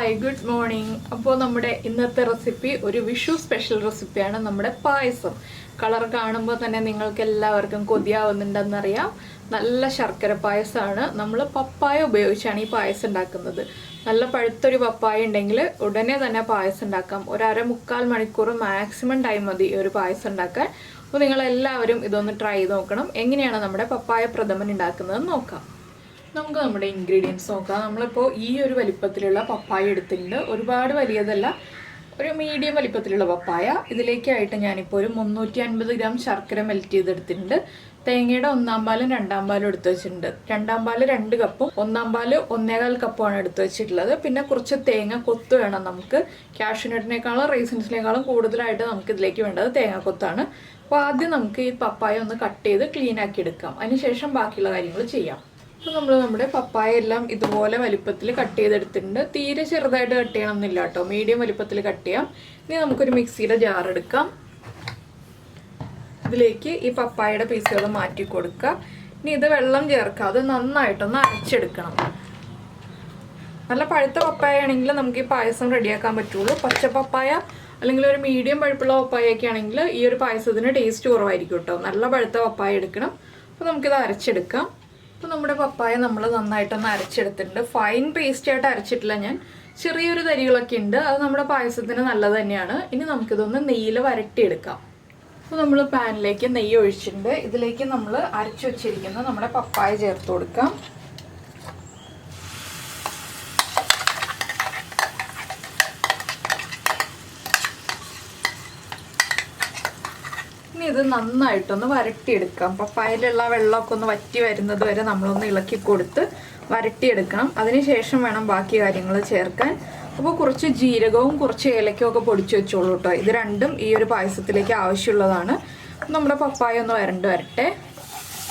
Hi good morning. അപ്പോൾ നമ്മുടെ ഇന്നത്തെ റെസിപ്പി ഒരു വിഷു സ്പെഷ്യൽ റെസിപ്പിയാണ്. നമ്മുടെ പായസം. കളർ കാണുമ്പോൾ തന്നെ നിങ്ങൾക്ക് എല്ലാവർക്കും കൊതിയാവുന്നുണ്ടെന്നറിയാം. നല്ല ശർക്കര പായസമാണ്. നമ്മൾ പപ്പായ ഉപയോഗിച്ചാണ് ഈ പായസം ഉണ്ടാക്കുന്നത്. നല്ല പഴുത്തൊരു പപ്പായ ഉണ്ടെങ്കിൽ ഉടനെ തന്നെ പായസം ഉണ്ടാക്കാം. ഒരു അര-മുക്കാൽ മണിക്കൂർ മാക്സിമം ടൈം മതി ഒരു പായസം ഉണ്ടാക്കാൻ. അപ്പോൾ നിങ്ങളെല്ലാവരും ഇതൊന്ന് ട്രൈ ചെയ്ത് നോക്കണം. എങ്ങനെയാണ് നമ്മുടെ പപ്പായ പ്രഥമൻ ഉണ്ടാക്കുന്നതെന്ന് നോക്കാം. നമുക്ക് നമ്മുടെ ഇൻഗ്രീഡിയൻസ് നോക്കാം. നമ്മളിപ്പോൾ ഈ ഒരു വലിപ്പത്തിലുള്ള പപ്പായ എടുത്തിട്ടുണ്ട്. ഒരുപാട് വലിയതല്ല, ഒരു മീഡിയം വലിപ്പത്തിലുള്ള പപ്പായ. ഇതിലേക്കായിട്ട് ഞാനിപ്പോൾ ഒരു 350 ഗ്രാം ശർക്കര മെൽറ്റ് ചെയ്തെടുത്തിട്ടുണ്ട്. തേങ്ങയുടെ 1/4 പാലും 2/2 പാലും എടുത്ത് വെച്ചിട്ടുണ്ട്. 2/2 പാല് 2 കപ്പും 1/4 പാല് 1/4 കപ്പുമാണ് എടുത്ത് വെച്ചിട്ടുള്ളത്. പിന്നെ കുറച്ച് തേങ്ങ കൊത്ത് വേണം നമുക്ക്. കാഷ്യൂനട്ടിനേക്കാളും റൈസിൻസിനേക്കാളും കൂടുതലായിട്ട് നമുക്ക് ഇതിലേക്ക് വേണ്ടത് തേങ്ങ കൊത്താണ്. അപ്പോൾ ആദ്യം നമുക്ക് ഈ പപ്പായ ഒന്ന് കട്ട് ചെയ്ത് ക്ലീൻ ആക്കി എടുക്കാം. അതിനുശേഷം ബാക്കിയുള്ള കാര്യങ്ങൾ ചെയ്യാം. അപ്പോൾ നമ്മൾ നമ്മുടെ പപ്പായ എല്ലാം ഇതുപോലെ വലിപ്പത്തിൽ കട്ട് ചെയ്തെടുത്തിട്ടുണ്ട്. തീരെ ചെറുതായിട്ട് കട്ട് ചെയ്യണമെന്നില്ല കേട്ടോ, മീഡിയം വലിപ്പത്തിൽ കട്ട് ചെയ്യാം. ഇനി നമുക്കൊരു മിക്സിയുടെ ജാർ എടുക്കാം. ഇതിലേക്ക് ഈ പപ്പായയുടെ പീസുകൾ മാറ്റി കൊടുക്കുക. ഇനി ഇത് വെള്ളം ചേർക്കാതെ നന്നായിട്ടൊന്ന് അരച്ചെടുക്കണം. നല്ല പഴുത്ത പപ്പായ ആണെങ്കിൽ നമുക്ക് ഈ പായസം റെഡിയാക്കാൻ പറ്റുള്ളൂ. പച്ച പപ്പായ അല്ലെങ്കിൽ ഒരു മീഡിയം പഴുപ്പുള്ള പപ്പായൊക്കെ ആണെങ്കിൽ ഈ ഒരു പായസത്തിന് ടേസ്റ്റ് കുറവായിരിക്കും കേട്ടോ. നല്ല പഴുത്ത പപ്പായ എടുക്കണം. അപ്പോൾ നമുക്കിത് അരച്ചെടുക്കാം. അപ്പോൾ നമ്മുടെ പപ്പായ നമ്മൾ നന്നായിട്ടൊന്ന് അരച്ചെടുത്തിട്ടുണ്ട്. ഫൈൻ പേസ്റ്റ് ആയിട്ട് അരച്ചിട്ടില്ല ഞാൻ, ചെറിയൊരു തരികളൊക്കെ ഉണ്ട്. അത് നമ്മുടെ പായസത്തിന് നല്ലത് തന്നെയാണ്. ഇനി നമുക്കിതൊന്ന് നെയ്യിൽ വരട്ടിയെടുക്കാം. അപ്പോൾ നമ്മൾ പാനിലേക്ക് നെയ്യ് ഒഴിച്ചിട്ടുണ്ട്. ഇതിലേക്ക് നമ്മൾ അരച്ചു വെച്ചിരിക്കുന്ന നമ്മുടെ പപ്പായ ചേർത്ത് കൊടുക്കാം. ഇനി ഇത് നന്നായിട്ടൊന്ന് വരട്ടിയെടുക്കാം. പപ്പായയിലുള്ള വെള്ളമൊക്കെ ഒന്ന് വറ്റി വരുന്നത് വരെ നമ്മളൊന്ന് ഇളക്കി കൊടുത്ത് വരട്ടിയെടുക്കണം. അതിനുശേഷം വേണം ബാക്കി കാര്യങ്ങൾ ചേർക്കാൻ. അപ്പോൾ കുറച്ച് ജീരകവും കുറച്ച് ഏലക്കയും ഒക്കെ പൊടിച്ച് വെച്ചോളൂ കേട്ടോ. ഇത് രണ്ടും ഈ ഒരു പായസത്തിലേക്ക് ആവശ്യമുള്ളതാണ്. നമ്മുടെ പപ്പായ ഒന്ന് വരട്ടെ.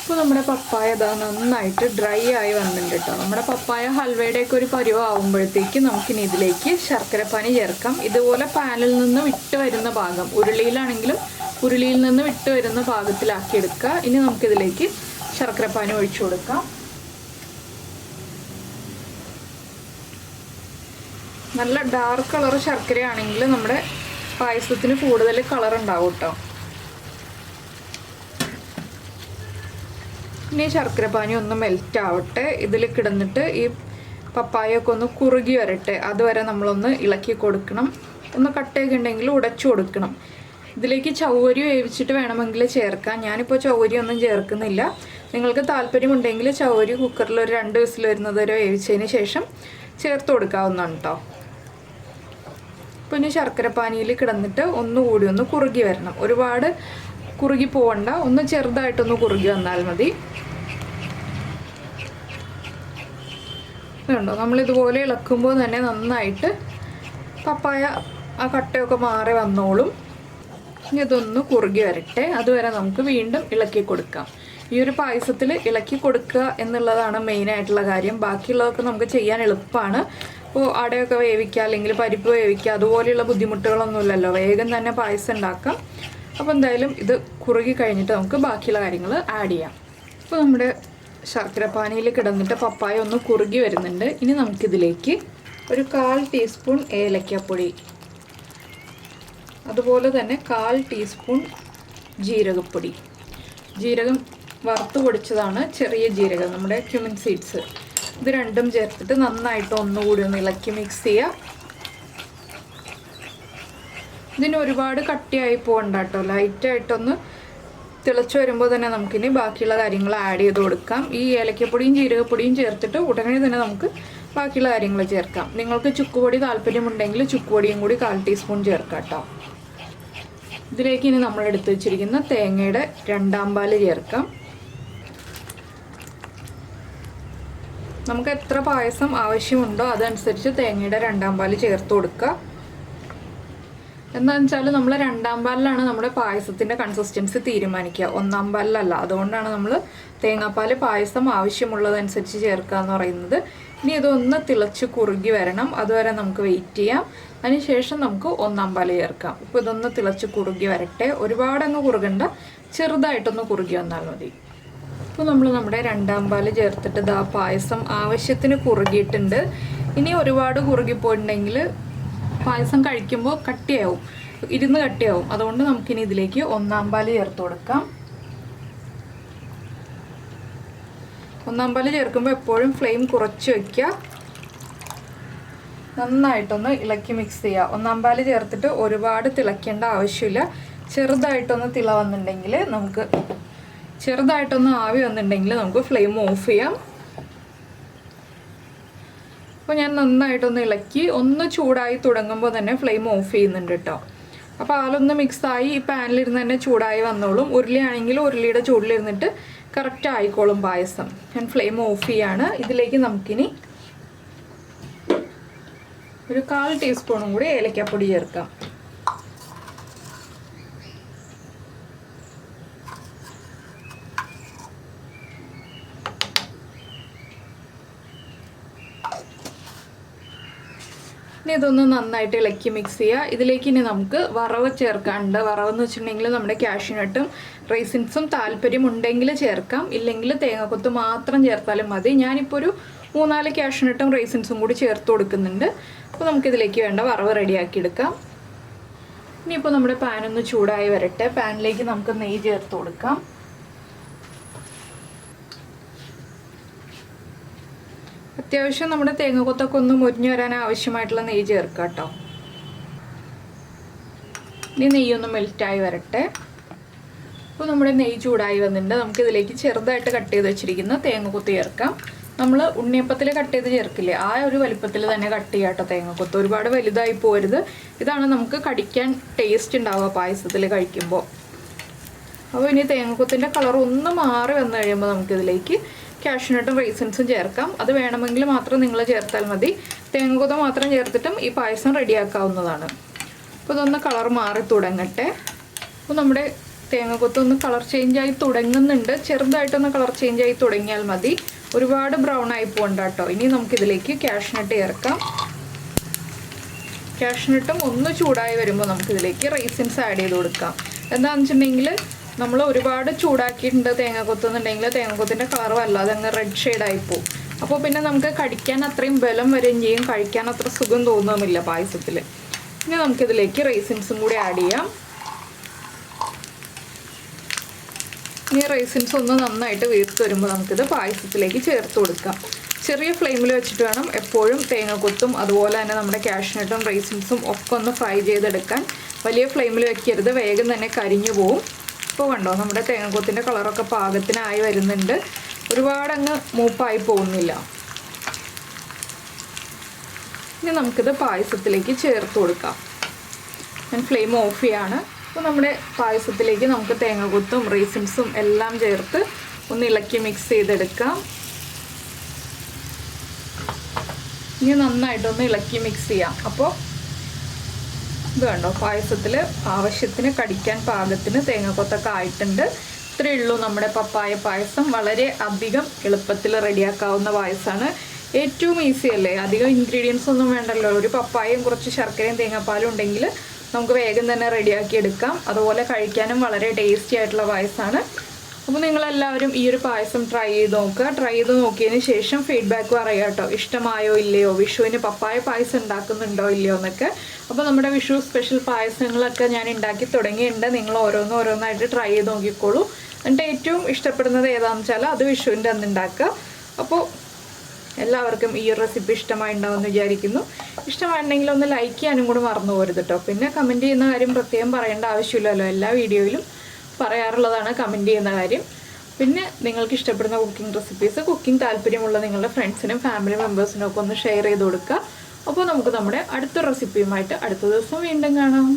അപ്പോൾ നമ്മുടെ പപ്പായ ഇതാ നന്നായിട്ട് ഡ്രൈ ആയി വന്നിട്ടുണ്ട് കേട്ടോ. നമ്മുടെ പപ്പായ ഹൽവയുടെയൊക്കെ ഒരു പരുവാകുമ്പോഴത്തേക്ക് നമുക്കിനി ഇതിലേക്ക് ശർക്കരപ്പാനി ചേർക്കാം. ഇതുപോലെ പാനിൽ നിന്ന് വിട്ട് വരുന്ന ഭാഗം, ഉരുളിയിലാണെങ്കിലും ഉരുളിയിൽ നിന്ന് വിട്ട് വരുന്ന ഭാഗത്തിലാക്കി എടുക്കുക. ഇനി നമുക്കിതിലേക്ക് ശർക്കരപ്പാനി ഒഴിച്ചു കൊടുക്കാം. നല്ല ഡാർക്ക് കളർ ശർക്കരയാണെങ്കിൽ നമ്മുടെ പായസത്തിന് കൂടുതൽ കളർ ഉണ്ടാവും കേട്ടോ. ഇനി ശർക്കരപ്പാനി ഒന്ന് മെൽറ്റ് ആവട്ടെ. ഇതിൽ കിടന്നിട്ട് ഈ പപ്പായൊക്കെ ഒന്ന് കുറുകി വരട്ടെ. അതുവരെ നമ്മളൊന്ന് ഇളക്കി കൊടുക്കണം. ഒന്ന് കട്ടയൊക്കെ ഉണ്ടെങ്കിൽ ഉടച്ചു കൊടുക്കണം. ഇതിലേക്ക് ചൗവരി വേവിച്ചിട്ട് വേണമെങ്കിൽ ചേർക്കാം. ഞാനിപ്പോൾ ചൗവരി ഒന്നും ചേർക്കുന്നില്ല. നിങ്ങൾക്ക് താല്പര്യമുണ്ടെങ്കിൽ ചൗവരി കുക്കറിൽ ഒരു 2 വിസിൽ വരുന്നത് വരെ വേവിച്ചതിന് ശേഷം ചേർത്ത് കൊടുക്കാവുന്നതാണ് കേട്ടോ. അപ്പോൾ ഇനി ശർക്കരപ്പാനിയിൽ കിടന്നിട്ട് ഒന്നുകൂടി ഒന്ന് കുറുകി വരണം. ഒരുപാട് കുറുകി പോവണ്ട, ഒന്ന് ചെറുതായിട്ടൊന്ന് കുറുകി വന്നാൽ മതി. ഇതുണ്ടോ, നമ്മളിതുപോലെ ഇളക്കുമ്പോൾ തന്നെ നന്നായിട്ട് പപ്പായ ആ കട്ടയൊക്കെ മാറി വന്നോളും. ഇനി ഇതൊന്ന് കുറുകി വരട്ടെ. അതുവരെ നമുക്ക് വീണ്ടും ഇളക്കി കൊടുക്കാം. ഈ ഒരു പായസത്തിൽ ഇളക്കി കൊടുക്കുക എന്നുള്ളതാണ് മെയിനായിട്ടുള്ള കാര്യം. ബാക്കിയുള്ളതൊക്കെ നമുക്ക് ചെയ്യാൻ എളുപ്പമാണ്. ഇപ്പോൾ അടയൊക്കെ വേവിക്കുക അല്ലെങ്കിൽ പരിപ്പ് വേവിക്കുക അതുപോലെയുള്ള ബുദ്ധിമുട്ടുകളൊന്നുമില്ലല്ലോ. വേഗം തന്നെ പായസം ഉണ്ടാക്കാം. അപ്പോൾ എന്തായാലും ഇത് കുറുകി കഴിഞ്ഞിട്ട് നമുക്ക് ബാക്കിയുള്ള കാര്യങ്ങൾ ആഡ് ചെയ്യാം. അപ്പോൾ നമ്മുടെ ശർക്കരപ്പാനിയിൽ കിടന്നിട്ട് പപ്പായ ഒന്ന് കുറുകി വരുന്നുണ്ട്. ഇനി നമുക്കിതിലേക്ക് ഒരു 1/4 ടീസ്പൂൺ ഏലക്കപ്പൊടി, അതുപോലെ തന്നെ 1/4 ടീസ്പൂൺ ജീരകപ്പൊടി. ജീരകം വറുത്ത് പൊടിച്ചതാണ്, ചെറിയ ജീരകം, നമ്മുടെ ക്യുമിൻ സീഡ്സ്. ഇത് രണ്ടും ചേർത്തിട്ട് നന്നായിട്ട് ഒന്നുകൂടി ഒന്ന് ഇളക്കി മിക്സ് ചെയ്യുക. ഇതിന് ഒരുപാട് കട്ടിയായി പോകണ്ട കേട്ടോ. ലൈറ്റായിട്ടൊന്ന് തിളച്ച് വരുമ്പോൾ തന്നെ നമുക്കിനി ബാക്കിയുള്ള കാര്യങ്ങൾ ആഡ് ചെയ്ത് കൊടുക്കാം. ഈ ഏലക്കപ്പൊടിയും ജീരകപ്പൊടിയും ചേർത്തിട്ട് ഉടനെ തന്നെ നമുക്ക് ബാക്കിയുള്ള കാര്യങ്ങൾ ചേർക്കാം. നിങ്ങൾക്ക് ചുക്കുപൊടി താല്പര്യമുണ്ടെങ്കിൽ ചുക്കുപൊടിയും കൂടി 1/4 ടീസ്പൂൺ ചേർക്കാം കേട്ടോ. ഇതിലേക്ക് ഇനി നമ്മൾ എടുത്ത് വെച്ചിരിക്കുന്ന തേങ്ങയുടെ 2/2 പാല് ചേർക്കാം. നമുക്ക് എത്ര പായസം ആവശ്യമുണ്ടോ അതനുസരിച്ച് തേങ്ങയുടെ 2/2 പാല് ചേർത്ത് കൊടുക്കുക. എന്താണെന്ന് വെച്ചാൽ നമ്മൾ 2/2 പാലിലാണ് നമ്മുടെ പായസത്തിൻ്റെ കൺസിസ്റ്റൻസി തീരുമാനിക്കുക, 1/4 പാലിലല്ല. അതുകൊണ്ടാണ് നമ്മൾ തേങ്ങാപ്പാൽ പായസം ആവശ്യമുള്ളതനുസരിച്ച് ചേർക്കുക എന്ന് പറയുന്നത്. ഇനി ഇതൊന്ന് തിളച്ച് കുറുകി വരണം. അതുവരെ നമുക്ക് വെയിറ്റ് ചെയ്യാം. അതിനുശേഷം നമുക്ക് 1/4 പാല് ചേർക്കാം. ഇപ്പോൾ ഇതൊന്ന് തിളച്ച് കുറുകി വരട്ടെ. ഒരുപാടങ്ങ് കുറുകണ്ട, ചെറുതായിട്ടൊന്ന് കുറുകി വന്നാൽ മതി. അപ്പോൾ നമ്മൾ നമ്മുടെ രണ്ടാം പാല് ചേർത്തിട്ട് ഇതാ പായസം ആവശ്യത്തിന് കുറുകിയിട്ടുണ്ട്. ഇനി ഒരുപാട് കുറുകിപ്പോയിട്ടുണ്ടെങ്കിൽ പായസം കഴിക്കുമ്പോൾ കട്ടിയാവും, ഇരുന്ന് കട്ടിയാവും. അതുകൊണ്ട് നമുക്കിനി ഇതിലേക്ക് ഒന്നാം പാല് ചേർത്ത് കൊടുക്കാം. ഒന്നാം പാല് ചേർക്കുമ്പോൾ എപ്പോഴും ഫ്ലെയിം കുറച്ച് വയ്ക്കുക. നന്നായിട്ടൊന്ന് ഇളക്കി മിക്സ് ചെയ്യുക. ഒന്നാം പാല് ചേർത്തിട്ട് ഒരുപാട് തിളയ്ക്കേണ്ട ആവശ്യമില്ല. ചെറുതായിട്ടൊന്ന് തിള വന്നിട്ടുണ്ടെങ്കിൽ നമുക്ക് ചെറുതായിട്ടൊന്ന് ആവി വന്നിട്ടുണ്ടെങ്കിൽ നമുക്ക് ഫ്ലെയിം ഓഫ് ചെയ്യാം. അപ്പോൾ ഞാൻ നന്നായിട്ടൊന്ന് ഇളക്കി ഒന്ന് ചൂടായി തുടങ്ങുമ്പോൾ തന്നെ ഫ്ലെയിം ഓഫ് ചെയ്യുന്നുണ്ട് കേട്ടോ. അപ്പോൾ പാലൊന്ന് മിക്സായി ഈ പാനിലിരുന്ന് തന്നെ ചൂടായി വന്നോളും. ഉരുളിയാണെങ്കിൽ ഉരുളിയുടെ ചൂടിലിരുന്നിട്ട് കറക്റ്റ് ആയിക്കോളും പായസം. ഞാൻ ഫ്ലെയിം ഓഫ് ചെയ്യാണ്. ഇതിലേക്ക് നമുക്കിനി ഒരു 1/4 ടീസ്പൂണും കൂടി ഏലക്കാപ്പൊടി ചേർക്കാം. ഇനി ഇതൊന്ന് നന്നായിട്ട് ഇളക്കി മിക്സ് ചെയ്യുക. ഇതിലേക്ക് ഇനി നമുക്ക് വറവ് ചേർക്കാനുണ്ട്. വറവെന്ന് വെച്ചിട്ടുണ്ടെങ്കിൽ നമ്മുടെ കാഷ്യൂനട്ടും റൈസിൻസും താല്പര്യമുണ്ടെങ്കിൽ ചേർക്കാം, ഇല്ലെങ്കിൽ തേങ്ങാക്കൊത്ത് മാത്രം ചേർത്താലും മതി. ഞാനിപ്പോൾ ഒരു 3-4 കാഷ്യൂനട്ടും റൈസിൻസും കൂടി ചേർത്ത് കൊടുക്കുന്നുണ്ട്. അപ്പോൾ നമുക്കിതിലേക്ക് വേണ്ട വറവ് റെഡിയാക്കി എടുക്കാം. ഇനിയിപ്പോൾ നമ്മുടെ പാനൊന്ന് ചൂടായി വരട്ടെ. പാനിലേക്ക് നമുക്ക് നെയ്യ് ചേർത്ത് കൊടുക്കാം. അത്യാവശ്യം നമ്മുടെ തേങ്ങാക്കൊത്തൊക്കെ ഒന്ന് മുരിഞ്ഞു വരാൻ ആവശ്യമായിട്ടുള്ള നെയ്യ് ചേർക്കാം കേട്ടോ. ഇനി നെയ്യൊന്ന് മെൽറ്റായി വരട്ടെ. അപ്പോൾ നമ്മുടെ നെയ്യ് ചൂടായി വന്നിട്ടുണ്ട്. നമുക്കിതിലേക്ക് ചെറുതായിട്ട് കട്ട് ചെയ്ത് വെച്ചിരിക്കുന്ന തേങ്ങാക്കൊത്ത് ചേർക്കാം. നമ്മൾ ഉണ്ണിയപ്പത്തിൽ കട്ട് ചെയ്ത് ചേർക്കില്ലേ, ആ ഒരു വലിപ്പത്തിൽ തന്നെ കട്ട് ചെയ്യാം കേട്ടോ തേങ്ങാക്കൊത്ത്. ഒരുപാട് വലുതായി പോരുത്. ഇതാണ് നമുക്ക് കടിക്കാൻ ടേസ്റ്റ് ഉണ്ടാവുക പായസത്തിൽ കഴിക്കുമ്പോൾ. അപ്പോൾ ഇനി തേങ്ങാക്കൊത്തിൻ്റെ കളർ ഒന്ന് മാറി വന്നു കഴിയുമ്പോൾ നമുക്കിതിലേക്ക് കാഷ്യൂനട്ടും റൈസിൻസും ചേർക്കാം. അത് വേണമെങ്കിൽ മാത്രം നിങ്ങൾ ചേർത്താൽ മതി. തേങ്ങാക്കൊത്ത് മാത്രം ചേർത്തിട്ടും ഈ പായസം റെഡിയാക്കാവുന്നതാണ്. അപ്പോൾ ഇതൊന്ന് കളർ മാറി തുടങ്ങട്ടെ. അപ്പോൾ നമ്മുടെ തേങ്ങാക്കൊത്ത് ഒന്ന് കളർ ചേഞ്ചായി തുടങ്ങുന്നുണ്ട്. ചെറുതായിട്ടൊന്ന് കളർ ചേഞ്ചായി തുടങ്ങിയാൽ മതി. ഒരുപാട് ബ്രൗൺ ആയി പോകണ്ട കേട്ടോ. ഇനി നമുക്കിതിലേക്ക് കാഷ്യൂനട്ട് ചേർക്കാം. കാഷ്യൂനട്ടും ഒന്ന് ചൂടായി വരുമ്പോൾ നമുക്കിതിലേക്ക് റൈസിൻസ് ആഡ് ചെയ്ത് കൊടുക്കാം. എന്താണെന്ന് വെച്ചിട്ടുണ്ടെങ്കിൽ നമ്മൾ ഒരുപാട് ചൂടാക്കിയിട്ടുണ്ട് തേങ്ങാക്കൊത്തുന്നുണ്ടെങ്കിൽ തേങ്ങാക്കൊത്തിൻ്റെ കളർ വല്ലാതെ അങ്ങ് റെഡ് ഷെയ്ഡായി പോകും. അപ്പോൾ പിന്നെ നമുക്ക് കടിക്കാൻ അത്രയും ബലം വരികയും ചെയ്യും, കഴിക്കാൻ അത്ര സുഖം തോന്നുമില്ല പായസത്തിൽ. ഇനി നമുക്കിതിലേക്ക് റൈസിൻസും കൂടി ആഡ് ചെയ്യാം. ഇനി റൈസിൻസ് ഒന്ന് നന്നായിട്ട് വീർത്ത് വരുമ്പോൾ നമുക്കിത് പായസത്തിലേക്ക് ചേർത്ത് കൊടുക്കാം. ചെറിയ ഫ്ലെയിമിൽ വെച്ചിട്ട് വേണം എപ്പോഴും തേങ്ങാക്കൊത്തും അതുപോലെ തന്നെ നമ്മുടെ കാഷ്യൂനട്ടും റൈസിൻസും ഒക്കെ ഒന്ന് ഫ്രൈ ചെയ്തെടുക്കാൻ. വലിയ ഫ്ലെയിമിൽ വെക്കരുത്, വേഗം തന്നെ കരിഞ്ഞു പോവും. ഇപ്പോൾ കണ്ടോ നമ്മുടെ തേങ്ങാക്കൊത്തിൻ്റെ കളറൊക്കെ പാകത്തിനായി വരുന്നുണ്ട്. ഒരുപാടങ്ങ് മൂപ്പായി പോകുന്നില്ല. ഇനി നമുക്കിത് പായസത്തിലേക്ക് ചേർത്ത് കൊടുക്കാം. ഞാൻ ഫ്ലെയിം ഓഫ് ചെയ്യാണ്. അപ്പോൾ നമ്മുടെ പായസത്തിലേക്ക് നമുക്ക് തേങ്ങാക്കൊത്തും റൈസിൻസും എല്ലാം ചേർത്ത് ഒന്ന് ഇളക്കി മിക്സ് ചെയ്തെടുക്കാം. ഇനി നന്നായിട്ടൊന്ന് ഇളക്കി മിക്സ് ചെയ്യാം. അപ്പോൾ ഇത് കണ്ടോ പായസത്തിൽ ആവശ്യത്തിന് കടിക്കാൻ പാകത്തിന് തേങ്ങാക്കൊത്തൊക്കെ ആയിട്ടുണ്ട്. ഇത്രയേ ഉള്ളൂ നമ്മുടെ പപ്പായ പായസം. വളരെ അധികം എളുപ്പത്തിൽ റെഡിയാക്കാവുന്ന പായസമാണ്. ഏറ്റവും ഈസി അല്ലേ, അധികം ഇൻഗ്രീഡിയൻസ് ഒന്നും വേണ്ടല്ലോ. ഒരു പപ്പായയും കുറച്ച് ശർക്കരയും തേങ്ങാപ്പാലും ഉണ്ടെങ്കിൽ നമുക്ക് വേഗം തന്നെ റെഡിയാക്കി എടുക്കാം. അതുപോലെ കഴിക്കാനും വളരെ ടേസ്റ്റി ആയിട്ടുള്ള പായസമാണ്. അപ്പോൾ നിങ്ങളെല്ലാവരും ഈ ഒരു പായസം ട്രൈ ചെയ്ത് നോക്കുക. ട്രൈ ചെയ്ത് നോക്കിയതിന് ശേഷം ഫീഡ്ബാക്ക് പറയുക കേട്ടോ. ഇഷ്ടമായോ ഇല്ലയോ, വിഷുവിന് പപ്പായ പായസം ഉണ്ടാക്കുന്നുണ്ടോ ഇല്ലയോ എന്നൊക്കെ. അപ്പോൾ നമ്മുടെ വിഷു സ്പെഷ്യൽ പായസങ്ങളൊക്കെ ഞാൻ ഉണ്ടാക്കി തുടങ്ങിയിട്ടുണ്ട്. നിങ്ങൾ ഓരോന്നായിട്ട് ട്രൈ ചെയ്ത് നോക്കിക്കോളൂ. എന്നിട്ട് ഏറ്റവും ഇഷ്ടപ്പെടുന്നത് ഏതാണെന്ന് വെച്ചാൽ അത് വിഷുവിൻ്റെ അന്ന് ഉണ്ടാക്കുക. അപ്പോൾ എല്ലാവർക്കും ഈ ഒരു റെസിപ്പി ഇഷ്ടമായിട്ടുണ്ടാവുമെന്ന് വിചാരിക്കുന്നു. ഇഷ്ടമായിട്ടുണ്ടെങ്കിൽ ഒന്ന് ലൈക്ക് ചെയ്യാനും കൂടി മറന്നു പോരുത് കേട്ടോ. പിന്നെ കമൻറ്റ് ചെയ്യുന്ന കാര്യം പ്രത്യേകം പറയേണ്ട ആവശ്യമില്ലല്ലോ, എല്ലാ വീഡിയോയിലും പറയാറുള്ളതാണ് കമൻറ്റ് ചെയ്യുന്ന കാര്യം. പിന്നെ നിങ്ങൾക്ക് ഇഷ്ടപ്പെടുന്ന കുക്കിംഗ് താല്പര്യമുള്ള നിങ്ങളുടെ ഫ്രണ്ട്സിനും ഫാമിലി മെമ്പേഴ്സിനും ഒക്കെ ഒന്ന് ഷെയർ ചെയ്ത് കൊടുക്കുക. അപ്പോൾ നമുക്ക് നമ്മുടെ അടുത്ത റെസിപ്പിയുമായിട്ട് അടുത്ത ദിവസം വീണ്ടും കാണാം.